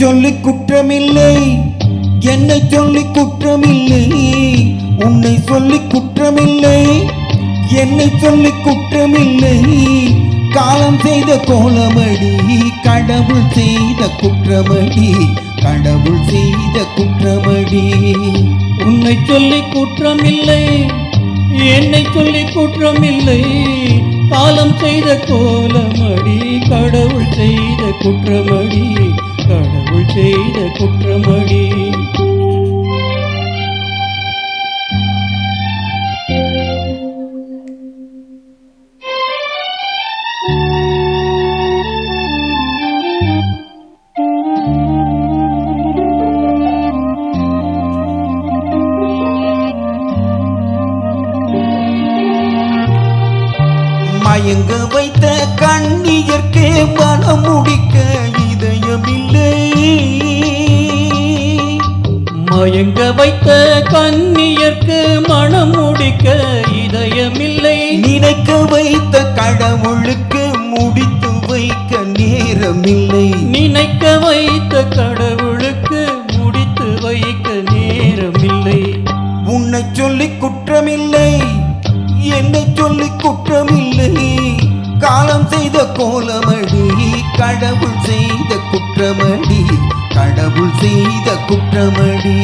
சொல்லி குற்றமில்லை, என்னை சொல்லி குற்றமில்லை, உன்னை சொல்லி குற்றமில்லை, என்னை சொல்லி குற்றமில்லை. காலம் செய்த கோலமடி, கடவுள் செய்த குற்றமடி, கடவுள் செய்த குற்றமடி. உன்னை சொல்லி குற்றமில்லை, என்னை சொல்லி குற்றமில்லை, காலம் செய்த கோலமடி, கடவுள் செய்த குற்றமடி, கடவுள் செய்த குற்றமடி. மயங்க வைத்த கண்ணியர்க்கே மனம் முடிக்க இதயமில்லை, மயங்க வைத்த கண்ணியர்க்கு மனம் முடிக்க இதயமில்லை. நினைக்க வைத்த கடவுளுக்கு முடித்து வைக்க நேரமில்லை, நினைக்க வைத்த கடவுளுக்கு முடித்து வைக்க நேரமில்லை. உன்னை சொல்லி குற்றமில்லை, என்னை சொல்லி குற்றமில்லை. காலம் செய்த கோலமடி, கடவுள் செய்த குற்றமடி, கடவுள் செய்த குற்றமடி.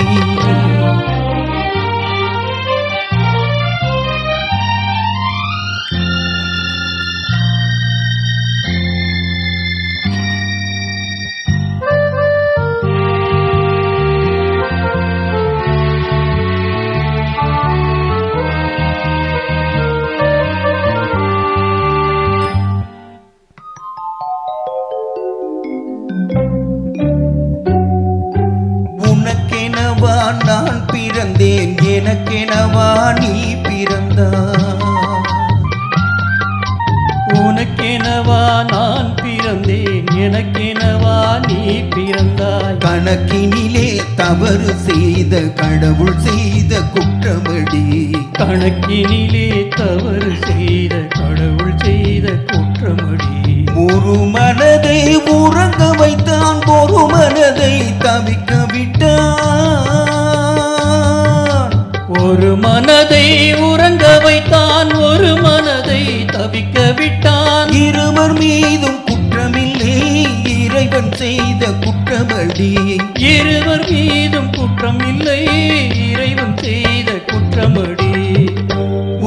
உனக்கெனவா நான் பிறந்தேன், எனக்கெனவா நீ பிறந்தாய். உனக்கெனவா நான் பிறந்தேன், எனக்கெனவா நீ பிறந்தாய். கணக்கினிலே தவறு செய்த கடவுள் செய்த குற்றமடி, கணக்கினிலே தவறு செய்த கடவுள் செய்த குற்றமடி. ஒரு மனதை உறங்க வைத்தான், ஒரு மனதை தவிக்க விட்டான். ஒரு மனதை உறங்க வைத்தான், ஒரு மனதை தவிக்க விட்டான். இருவர் மீதும் குற்றமில்லை, இறைவன் செய்த குற்றமடி. இருவர் மீதும் குற்றமில்லை, இறைவன் செய்த குற்றமடி.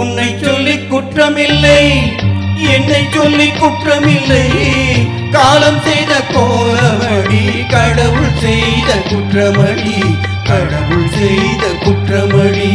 உன்னை சொல்லி குற்றமில்லை, என்னை சொல்லி குற்றமில்லை. காலம் செய்த கோலமடி, கடவுள் செய்த குற்றமடி, கடவுள் செய்த குற்றமடி.